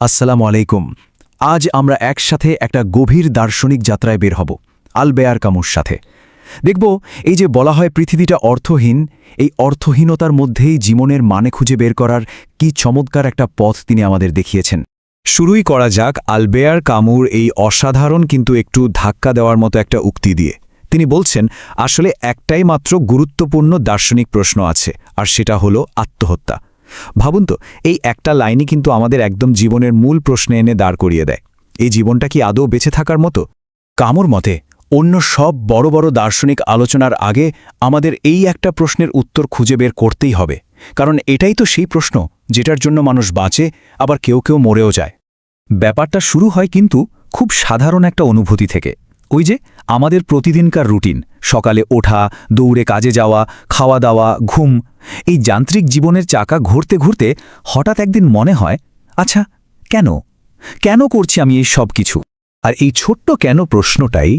আসসালামু আলাইকুম। আজ আমরা একসাথে একটা গভীর দার্শনিক যাত্রায় বের হব আলবেয়ার কামুর সাথে। দেখব এই যে বলা হয় পৃথিবীটা অর্থহীন, এই অর্থহীনতার মধ্যেই জীবনের মানে খুঁজে বের করার কি চমৎকার একটা পথ তিনি আমাদের দেখিয়েছেন। শুরুই করা যাক আলবেয়ার কামুর এই অসাধারণ কিন্তু একটু ধাক্কা দেওয়ার মতো একটা উক্তি দিয়ে। তিনি বলছেন আসলে একটাই মাত্র গুরুত্বপূর্ণ দার্শনিক প্রশ্ন আছে, আর সেটা হলো আত্মহত্যা। ভাবুন তো, এই একটা লাইনই কিন্তু আমাদের একদম জীবনের মূল প্রশ্নে এনে দাঁড় করিয়ে দেয়। এই জীবনটা কি আদৌ বেঁচে থাকার মতো? কামুর মতে অন্য সব বড় বড় দার্শনিক আলোচনার আগে আমাদের এই একটা প্রশ্নের উত্তর খুঁজে বের করতেই হবে, কারণ এটাই তো সেই প্রশ্ন যেটার জন্য মানুষ বাঁচে, আবার কেউ কেউ মরেও যায়। ব্যাপারটা শুরু হয় কিন্তু খুব সাধারণ একটা অনুভূতি থেকে। ওই যে আমাদের প্রতিদিনকার রুটিন, সকালে ওঠা, দৌড়ে কাজে যাওয়া, খাওয়া দাওয়া, ঘুম, এই যান্ত্রিক জীবনের চাকা ঘুরতে ঘুরতে হঠাৎ একদিন মনে হয়, আচ্ছা কেন কেন করছি আমি এই সব কিছু? আর এই ছোট্ট কেন প্রশ্নটাই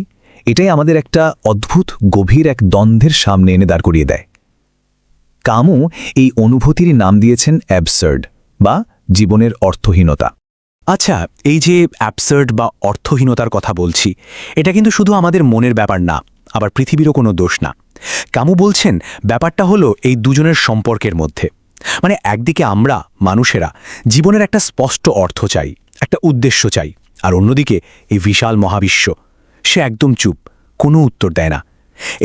এটাই আমাদের একটা অদ্ভুত গভীর এক দ্বন্দ্বের সামনে এনে দাঁড় করিয়ে দেয়। কামু এই অনুভূতির নাম দিয়েছেন অ্যাবসার্ড বা জীবনের অর্থহীনতা। আচ্ছা, এই যে অ্যাবসার্ড বা অর্থহীনতার কথা বলছি, এটা কিন্তু শুধু আমাদের মনের ব্যাপার না, আবার পৃথিবীরও কোনো দোষ না। কামু বলছেন ব্যাপারটা হলো এই দুজনের সম্পর্কের মধ্যে। মানে একদিকে আমরা মানুষেরা জীবনের একটা স্পষ্ট অর্থ চাই, একটা উদ্দেশ্য চাই, আর অন্যদিকে এই বিশাল মহাবিশ্ব, সে একদম চুপ, কোনো উত্তর দেয় না।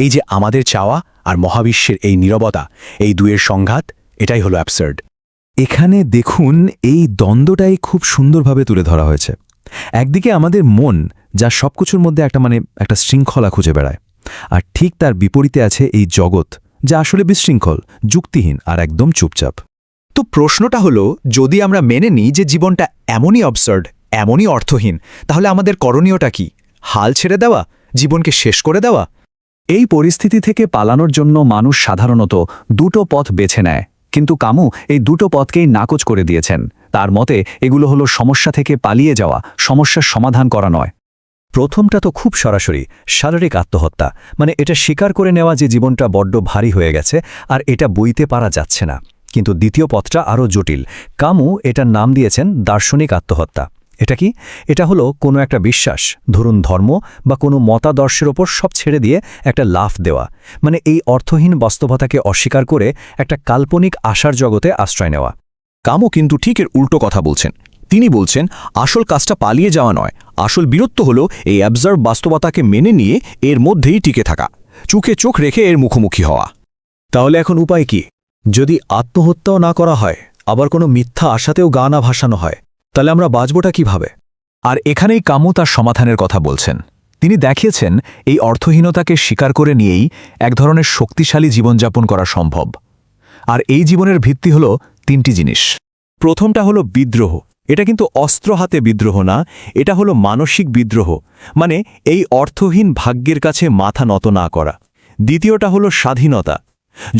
এই যে আমাদের চাওয়া আর মহাবিশ্বের এই নীরবতা, এই দুয়ের সংঘাত, এটাই হলো অ্যাবসার্ড। এখানে দেখুন, এই দ্বন্দ্বটাই খুব সুন্দরভাবে তুলে ধরা হয়েছে। একদিকে আমাদের মন, যা সবকিছুর মধ্যে একটা শৃঙ্খলা খুঁজে বেড়ায়, আর ঠিক তার বিপরীতে আছে এই জগৎ, যা আসলে বিশৃঙ্খল, যুক্তিহীন আর একদম চুপচাপ। তো প্রশ্নটা হলো, যদি আমরা মেনে নিই যে জীবনটা এমনই অবসার্ড, এমনই অর্থহীন, তাহলে আমাদের করণীয়টা কি? হাল ছেড়ে দেওয়া? জীবনকে শেষ করে দেওয়া? এই পরিস্থিতি থেকে পালানোর জন্য মানুষ সাধারণত দুটো পথ বেছে নেয়, কিন্তু কামু এই দুটো পথকেই নাকচ করে দিয়েছেন। তার মতে এগুলো হলো সমস্যা থেকে পালিয়ে যাওয়া, সমস্যার সমাধান করা নয়। প্রথমটা তো খুব সরাসরি, শারীরিক আত্মহত্যা। মানে এটা স্বীকার করে নেওয়া যে জীবনটা বড্ড ভারী হয়ে গেছে আর এটা বইতে পারা যাচ্ছে না। কিন্তু দ্বিতীয় পথটা আরও জটিল। কামু এটার নাম দিয়েছেন দার্শনিক আত্মহত্যা। এটা কি? এটা হলো কোনো একটা বিশ্বাস, ধরুন ধর্ম বা কোনো মতাদর্শের ওপর সব ছেড়ে দিয়ে একটা লাফ দেওয়া। মানে এই অর্থহীন বাস্তবতাকে অস্বীকার করে একটা কাল্পনিক আশার জগতে আশ্রয় নেওয়া। কামও কিন্তু ঠিক এর উল্টো কথা বলছেন। তিনি বলছেন আসল কাজটা পালিয়ে যাওয়া নয়, আসল বীরত্ব হলো এই অ্যাবজার্ভ বাস্তবতাকে মেনে নিয়ে এর মধ্যেই টিকে থাকা, চোখে চোখ রেখে এর মুখোমুখি হওয়া। তাহলে এখন উপায় কি? যদি আত্মহত্যাও না করা হয়, আবার কোনো মিথ্যা আশাতেও গা না ভাসানো হয়, তাহলে আমরা বাঁচবটা কিভাবে? আর এখানেই কামু তার সমাধানের কথা বলছেন। তিনি দেখিয়েছেন এই অর্থহীনতাকে স্বীকার করে নিয়েই এক ধরনের শক্তিশালী জীবনযাপন করা সম্ভব। আর এই জীবনের ভিত্তি হল তিনটি জিনিস। প্রথমটা হলো বিদ্রোহ। এটা কিন্তু অস্ত্র হাতে বিদ্রোহ না, এটা হলো মানসিক বিদ্রোহ, মানে এই অর্থহীন ভাগ্যের কাছে মাথা নত না করা। দ্বিতীয়টা হলো স্বাধীনতা।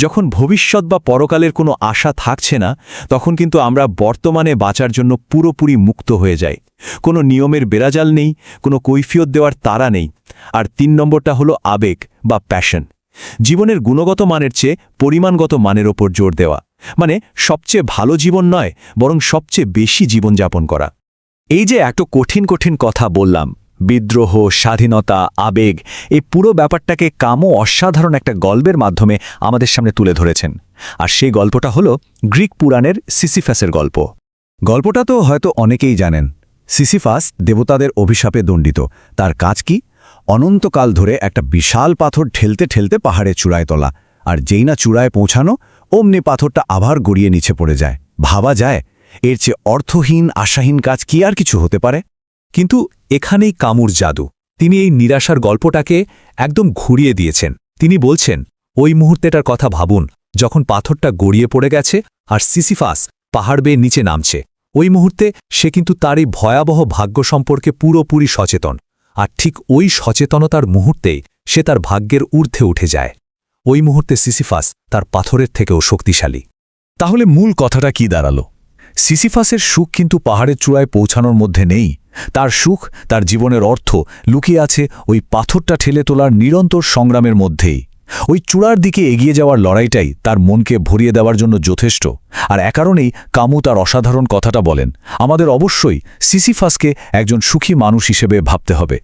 যখন ভবিষ্যৎ বা পরকালের কোনো আশা থাকছে না, তখন কিন্তু আমরা বর্তমানে বাঁচার জন্য পুরোপুরি মুক্ত হয়ে যাই। কোনো নিয়মের বেড়াজাল নেই, কোনো কৈফিয়ত দেওয়ার তাড়া নেই। আর ৩ নম্বরটা হলো আবেগ বা প্যাশন। জীবনের গুণগত মানের চেয়ে পরিমাণগত মানের ওপর জোর দেওয়া, মানে সবচেয়ে ভালো জীবন নয়, বরং সবচেয়ে বেশি জীবনযাপন করা। এই যে এত কঠিন কঠিন কথা বললাম, বিদ্রোহ, স্বাধীনতা, আবেগ, এই পুরো ব্যাপারটাকে কামু অসাধারণ একটা গল্পের মাধ্যমে আমাদের সামনে তুলে ধরেছেন। আর সেই গল্পটা হলো গ্রিক পুরাণের সিসিফাসের গল্প। গল্পটা তো হয়তো অনেকেই জানেন। সিসিফাস দেবতাদের অভিশাপে দণ্ডিত। তার কাজ কি? অনন্তকাল ধরে একটা বিশাল পাথর ঠেলতে ঠেলতে পাহাড়ের চূড়ায় তোলা, আর যেই না চূড়ায় পৌঁছানো, অমনি পাথরটা আবার গড়িয়ে নিচে পড়ে যায়। ভাবা যায়, এর চেয়ে অর্থহীন, আশাহীন কাজ কি আর কিছু হতে পারে? কিন্তু এখানেই কামুর জাদু। তিনি এই নিরাশার গল্পটাকে একদম ঘুরিয়ে দিয়েছেন। তিনি বলছেন, ওই মুহূর্তেটার কথা ভাবুন, যখন পাথরটা গড়িয়ে পড়ে গেছে আর সিসিফাস পাহাড় বেয়ে নিচে নামছে। ওই মুহূর্তে সে কিন্তু তার এই ভয়াবহ ভাগ্য সম্পর্কে পুরোপুরি সচেতন। আর ঠিক ওই সচেতনতার মুহূর্তেই সে তার ভাগ্যের ঊর্ধ্বে উঠে যায়। ওই মুহূর্তে সিসিফাস তার পাথরের থেকেও শক্তিশালী। তাহলে মূল কথাটা কি দাঁড়ালো? সিসিফাসের সুখ কিন্তু পাহাড়ের চূড়ায় পৌঁছানোর মধ্যে নেই। তার সুখ, তার জীবনের অর্থ লুকিয়ে আছে ওই পাথরটা ঠেলে তোলার নিরন্তর সংগ্রামের মধ্যেই। ওই চূড়ার দিকে এগিয়ে যাওয়ার লড়াইটাই তার মনকে ভরিয়ে দেওয়ার জন্য যথেষ্ট, আর কারণেই কামু তার অসাধারণ কথাটা বলেন, আমাদের অবশ্যই সিসিফাসকে একজন সুখী মানুষ হিসেবে ভাবতে হবে।